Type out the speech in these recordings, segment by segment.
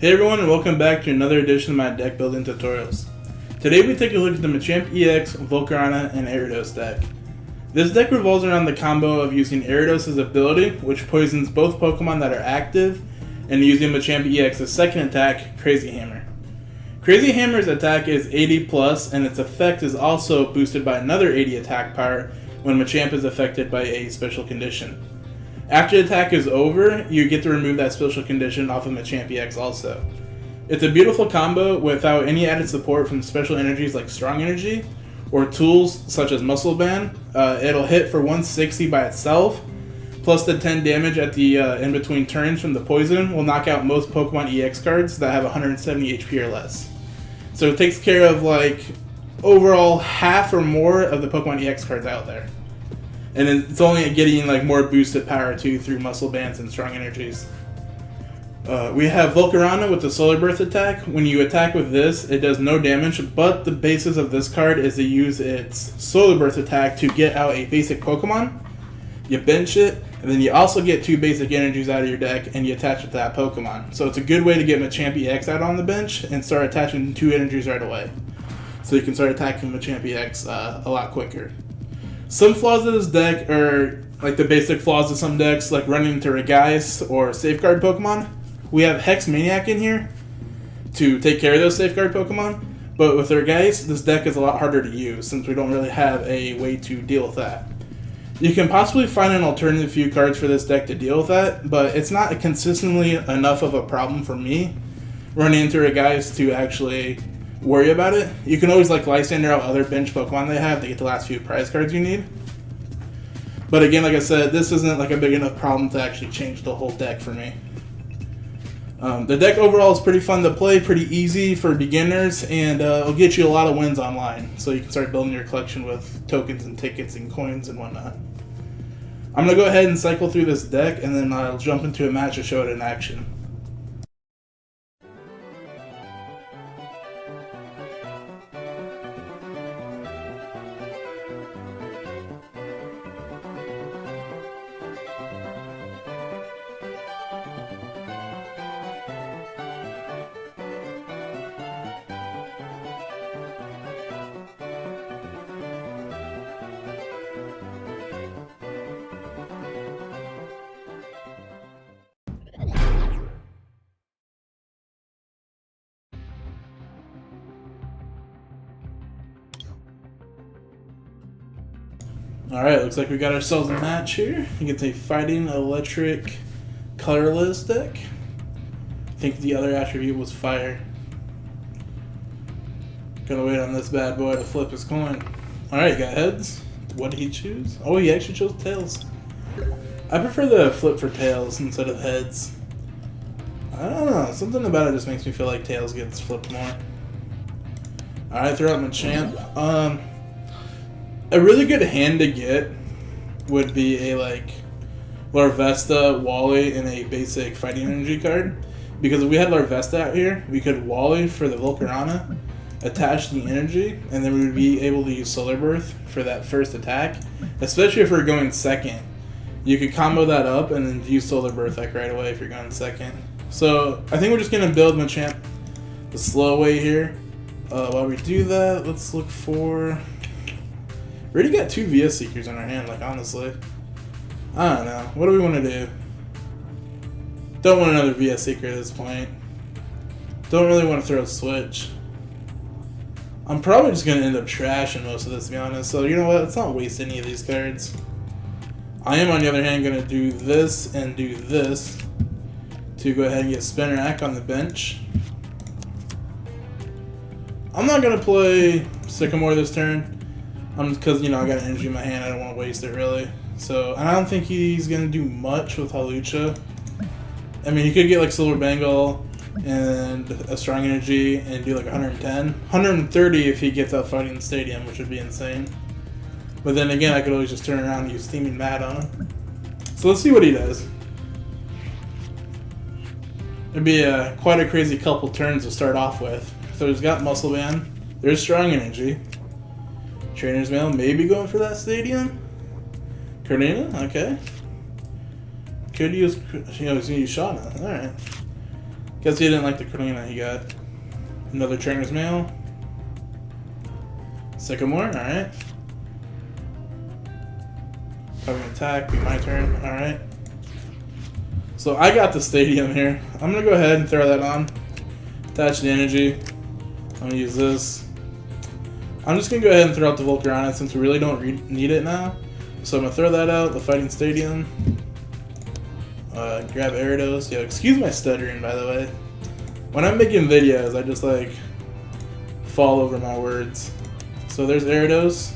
Hey everyone, and welcome back to another edition of my deck building tutorials. Today we take a look at the Machamp-EX, Volcarona, and Ariados deck. This deck revolves around the combo of using Ariados' ability, which poisons both Pokemon that are active, and using Machamp-EX's second attack, Crazy Hammer. Crazy Hammer's attack is 80 plus, and its effect is also boosted by another 80 attack power when Machamp is affected by a special condition. After the attack is over, you get to remove that special condition off of Machamp-EX also. It's a beautiful combo without any added support from special energies like Strong Energy, or tools such as Muscle Band. It'll hit for 160 by itself, plus the 10 damage at the in-between turns from the poison will knock out most Pokemon EX cards that have 170 HP or less. So it takes care of like overall half or more of the Pokemon EX cards out there. And it's only getting like more boosted power too through Muscle Bands and Strong Energies. We have Volcarona with the Solar Burst attack. When you attack with this, it does no damage, but the basis of this card is to use its Solar Burst attack to get out a basic Pokemon. You bench it, and then you also get 2 basic energies out of your deck, and you attach it to that Pokemon. So it's a good way to get Machamp-EX out on the bench and start attaching 2 energies right away. So you can start attacking Machamp-EX a lot quicker. Some flaws of this deck are like the basic flaws of some decks, like running into Regais or Safeguard Pokemon. We have Hex Maniac in here to take care of those Safeguard Pokemon, but with Regais, this deck is a lot harder to use since we don't really have a way to deal with that. You can possibly find an alternative few cards for this deck to deal with that, but it's not consistently enough of a problem for me running into Regais to actually worry about it. You can always like Lysander out other bench Pokemon they have to get the last few prize cards you need. But again, like I said, this isn't like a big enough problem to actually change the whole deck for me. The deck overall is pretty fun to play, pretty easy for beginners, and it'll get you a lot of wins online. So you can start building your collection with tokens and tickets and coins and whatnot. I'm going to go ahead and cycle through this deck, and then I'll jump into a match to show it in action. Alright, looks like we got ourselves a match here. Against a Fighting Electric Colorless deck. I think the other attribute was Fire. Gonna wait on this bad boy to flip his coin. Alright, got heads. What did he choose? Oh, he actually chose tails. I prefer the flip for tails instead of heads. I don't know, something about it just makes me feel like tails gets flipped more. Alright, throw out Machamp. A really good hand to get would be a like Larvesta, Wally, and a basic Fighting Energy card. Because if we had Larvesta out here, we could Wally for the Volcarona, attach the energy, and then we would be able to use Solar Burst for that first attack. Especially if we're going second. You could combo that up and then use Solar Burst like right away if you're going second. So I think we're just going to build Machamp the slow way here. While we do that, let's look for... We already got 2 VS Seekers in our hand, like honestly. I don't know. What do we want to do? Don't want another VS Seeker at this point. Don't really want to throw a switch. I'm probably just going to end up trashing most of this, to be honest. So you know what? Let's not waste any of these cards. I am, on the other hand, going to do this and do this to go ahead and get Spinnerack on the bench. I'm not going to play Sycamore this turn. Because, you know, I got an energy in my hand, I don't want to waste it, really. So, and I don't think he's going to do much with Hawlucha. I mean, he could get, like, Silver Bengal and a Strong Energy and do, like, 110. 130 if he gets out fighting the Stadium, which would be insane. But then again, I could always just turn around and use Steaming Mad on him. So let's see what he does. It'd be quite a crazy couple turns to start off with. So he's got Muscle Band. There's Strong Energy. Trainer's Mail, maybe going for that Stadium. Carnina, okay. Could use, he's going to use Shauna. Alright. Guess he didn't like the Corona he got. Another Trainer's Mail. Sycamore, alright. Probably attack, be my turn, alright. So I got the Stadium here. I'm gonna go ahead and throw that on. Attach the energy. I'm gonna use this. I'm just gonna go ahead and throw out the Volcarona since we really don't need it now. So I'm gonna throw that out, the Fighting Stadium. Grab Ariados. Yo, excuse my stuttering, by the way. When I'm making videos, I just like fall over my words. So there's Ariados.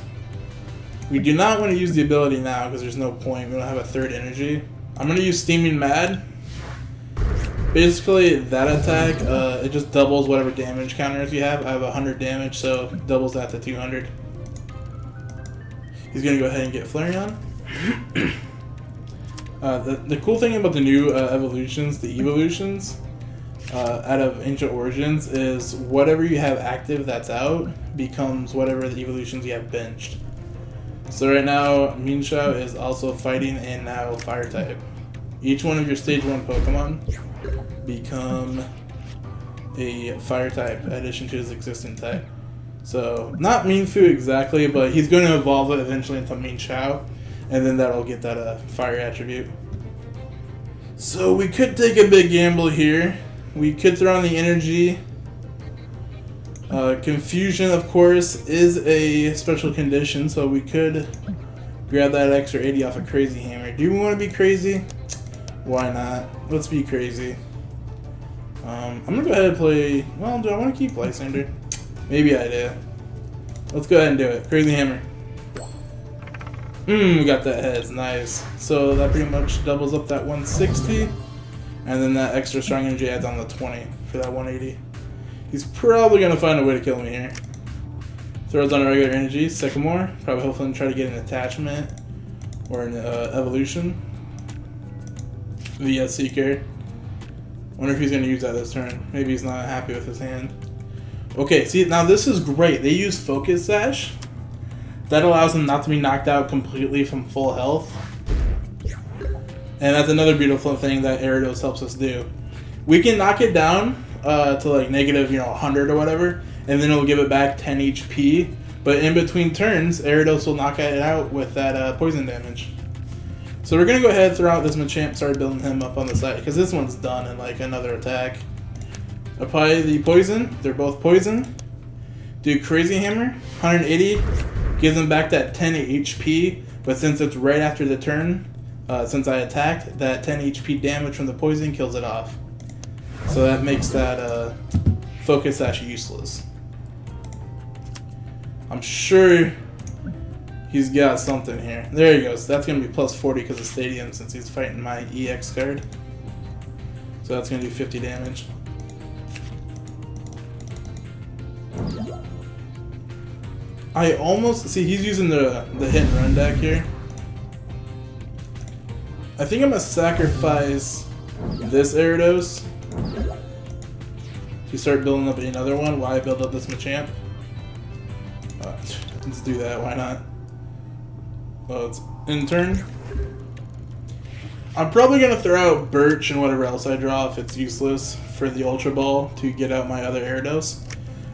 We do not want to use the ability now because there's no point. We don't have a third energy. I'm going to use Steaming Mad. Basically, that attack, it just doubles whatever damage counters you have. I have 100 damage, so doubles that to 200. He's going to go ahead and get Flareon. The cool thing about the new evolutions, the evolutions, out of Ancient Origins, is whatever you have active that's out becomes whatever the evolutions you have benched. So right now, Minshao is also fighting and now fire type. Each one of your stage 1 Pokemon become a fire type in addition to his existing type. So not Minfu exactly, but he's going to evolve it eventually into Minshao, and then that'll get that fire attribute. So we could take a big gamble here. We could throw on the energy. Confusion, of course, is a special condition, so we could grab that extra 80 off of Crazy Hammer. Do we want to be crazy? Why not? Let's be crazy. I'm going to go ahead and play... Well, do I want to keep Lysander? Maybe I do. Let's go ahead and do it. Crazy Hammer. We got that heads. Nice. So that pretty much doubles up that 160. And then that extra strong energy adds on the 20 for that 180. He's probably going to find a way to kill me here. Throws on a regular energy. Sycamore. Probably hopefully try to get an attachment or an evolution via Seeker. Wonder if he's going to use that this turn. Maybe he's not happy with his hand. Okay, see, now this is great. They use Focus Sash. That allows him not to be knocked out completely from full health. And that's another beautiful thing that Ariados helps us do. We can knock it down to like negative, 100 or whatever, and then it'll give it back 10 HP. But in between turns, Ariados will knock it out with that poison damage. So we're going to go ahead and throw out this Machamp, start building him up on the side, because this one's done in like another attack. Apply the poison. They're both poison. Do Crazy Hammer, 180. Gives him back that 10 HP, but since it's right after the turn, since I attacked, that 10 HP damage from the poison kills it off. So that makes that Focus Sash useless. I'm sure he's got something here. There he goes. That's going to be plus 40 because of Stadium since he's fighting my EX card. So that's going to do 50 damage. I almost... See, he's using the hit and run deck here. I think I'm going to sacrifice this Ariados to start building up another one while I build up this Machamp. Let's do that, why not? Well, it's in turn. I'm probably going to throw out Birch and whatever else I draw if it's useless for the Ultra Ball to get out my other Ariados.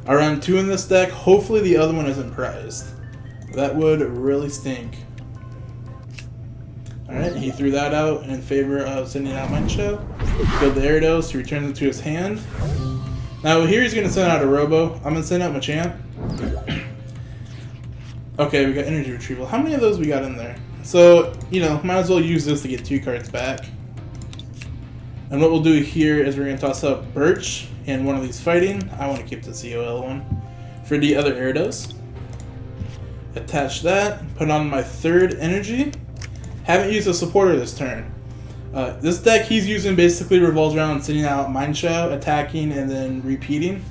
I run 2 in this deck. Hopefully the other one isn't prized. That would really stink. Alright, he threw that out in favor of sending out Mindshow. Build the Ariados, he returns it to his hand. Now here he's going to send out a Robo. I'm going to send out Machamp. Okay, we got Energy Retrieval. How many of those we got in there? So, might as well use this to get 2 cards back. And what we'll do here is we're going to toss up Birch and one of these fighting. I want to keep the COL one. For the other Ariados. Attach that. Put on my 3rd energy. Haven't used a supporter this turn. This deck he's using basically revolves around sending out Mindshow, attacking, and then repeating.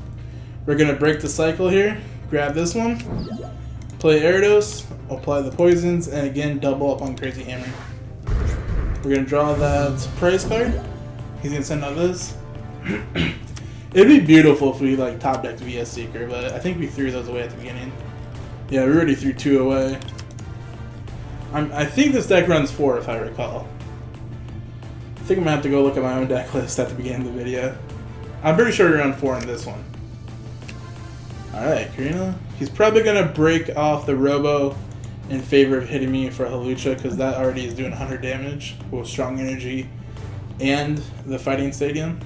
We're going to break the cycle here. Grab this one. Play Ariados. Apply the poisons. And again, double up on Crazy Hammer. We're going to draw that prize card. He's going to send out this. It'd be beautiful if we top decked VS Seeker, but I think we threw those away at the beginning. Yeah, we already threw 2 away. I think this deck runs 4 if I recall. I think I'm going to have to go look at my own deck list at the beginning of the video. I'm pretty sure you're on 4 in this one. Alright, Karina. He's probably going to break off the Robo in favor of hitting me for Hawlucha, because that already is doing 100 damage with Strong Energy and the Fighting Stadium.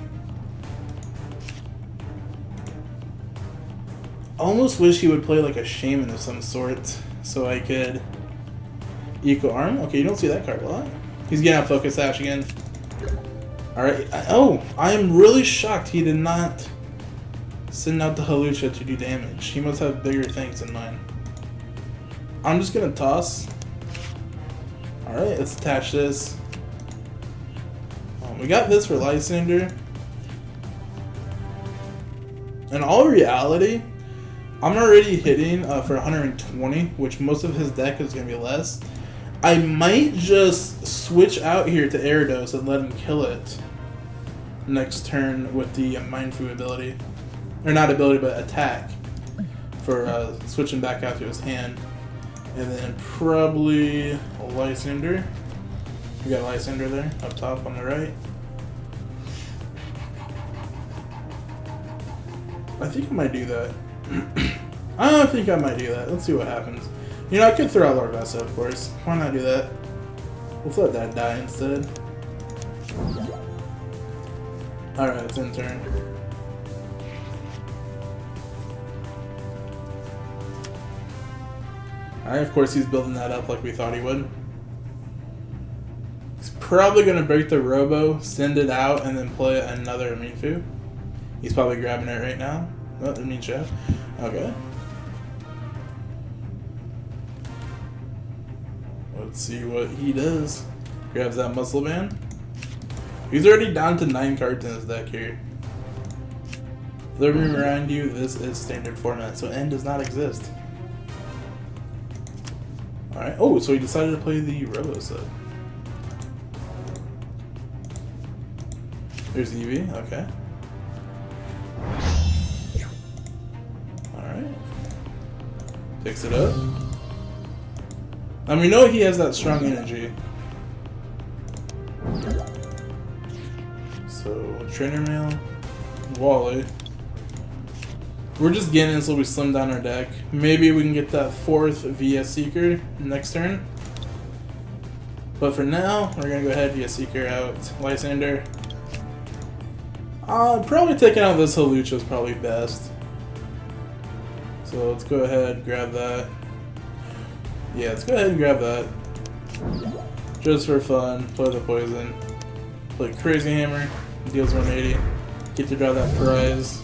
Almost wish he would play like a Shaman of some sort, so I could Eco Arm. Okay, you don't see that card a lot. He's getting out Focus Sash again. Alright. Oh, I am really shocked he did not send out the Hawlucha to do damage. He must have bigger things in mind. I'm just gonna toss. Alright, let's attach this. We got this for Lysander. In all reality, I'm already hitting for 120, which most of his deck is going to be less. I might just switch out here to Ariados and let him kill it next turn with the Mindfu ability. Or not ability, but attack. For switching back out to his hand. And then probably a Lysander. We got a Lysander there, up top on the right. I think I might do that. I don't think I might do that. Let's see what happens. You know, I could throw out Larvesta, of course. Why not do that? Let's let that die instead. Alright, it's in turn. Alright, of course he's building that up like we thought he would. He's probably going to break the Robo, send it out, and then play another Mienfoo. He's probably grabbing it right now. Oh, didn't mean Chef. Okay. Let's see what he does. Grabs that Muscle Band. He's already down to 9 cards in his deck here. Let me remind you, this is standard format, so N does not exist. Alright. Oh, so he decided to play the Robo set. There's Eevee. Okay. Picks it up. And we know he has that Strong Energy. So, Trainer Mail, Wally. We're just getting this so we slim down our deck. Maybe we can get that 4th VS Seeker next turn. But for now, we're going to go ahead VS Seeker out Lysander. Probably taking out this Hawlucha is probably best. So let's go ahead and grab that. Yeah, let's go ahead and grab that. Just for fun. Play the poison. Play Crazy Hammer. Deals 180. Get to draw that prize.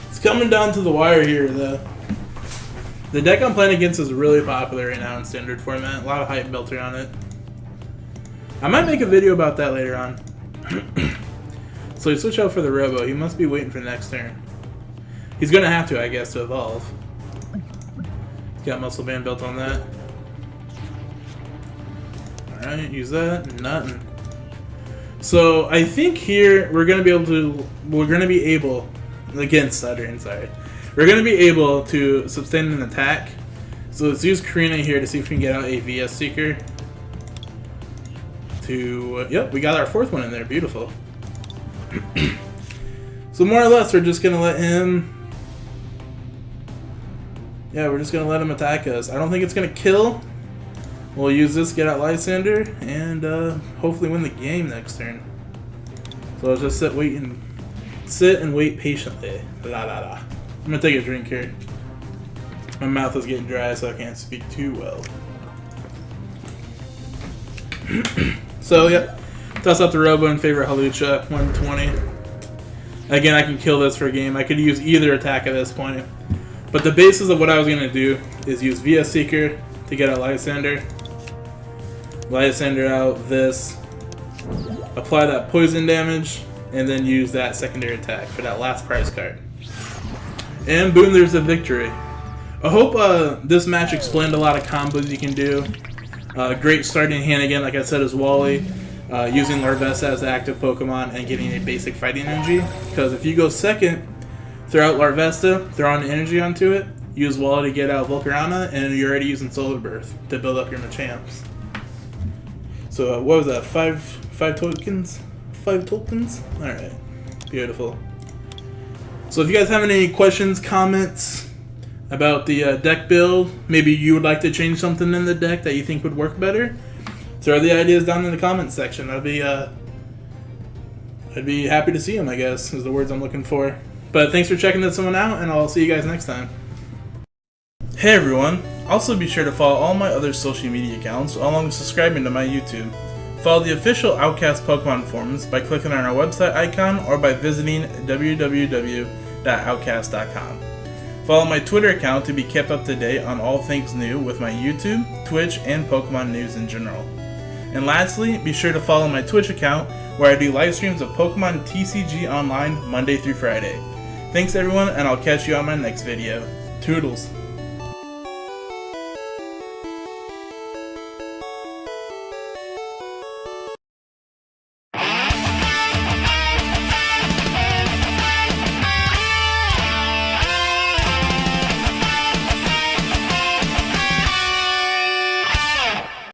It's coming down to the wire here. The deck I'm playing against is really popular right now in standard format. A lot of hype built around it. I might make a video about that later on. So you switch out for the Robo. He must be waiting for the next turn. He's going to have to, I guess, to evolve. He's got Muscle Band built on that. Alright, use that. Nothing. So, I think here, we're going to be able, again, stuttering, sorry. We're going to be able to sustain an attack. So let's use Karina here to see if we can get out a VS Seeker. Yep, we got our 4th one in there. Beautiful. So more or less, we're just going to let him... Yeah, we're just going to let him attack us. I don't think it's going to kill. We'll use this, get out Lysander, and hopefully win the game next turn. So let's just sit and wait patiently. La la la. I'm going to take a drink here. My mouth is getting dry, so I can't speak too well. So, yeah. Toss out the Robo in favor of Hawlucha, 120. Again, I can kill this for a game. I could use either attack at this point. But the basis of what I was going to do is use VS Seeker to get out Lysander. Lysander out this. Apply that poison damage. And then use that secondary attack for that last prize card. And boom, there's a victory. I hope this match explained a lot of combos you can do. Great starting hand again, like I said, is Wally. Using Larvesta as the active Pokemon and getting a basic fighting energy. Because if you go second, throw out Larvesta, throw on energy onto it, use Wally to get out Volcarona, and you're already using Solar Birth to build up your Machamps. So what was that? Five tokens? 5 tokens? Alright. Beautiful. So if you guys have any questions, comments about the deck build, maybe you would like to change something in the deck that you think would work better, throw the ideas down in the comments section. I'd be happy to see them, I guess, is the words I'm looking for. But thanks for checking this one out, and I'll see you guys next time. Hey everyone! Also be sure to follow all my other social media accounts, along with subscribing to my YouTube. Follow the official Outcast Pokemon forums by clicking on our website icon or by visiting www.outcast.com. Follow my Twitter account to be kept up to date on all things new with my YouTube, Twitch, and Pokemon news in general. And lastly, be sure to follow my Twitch account where I do live streams of Pokemon TCG Online Monday through Friday. Thanks everyone, and I'll catch you on my next video. Toodles!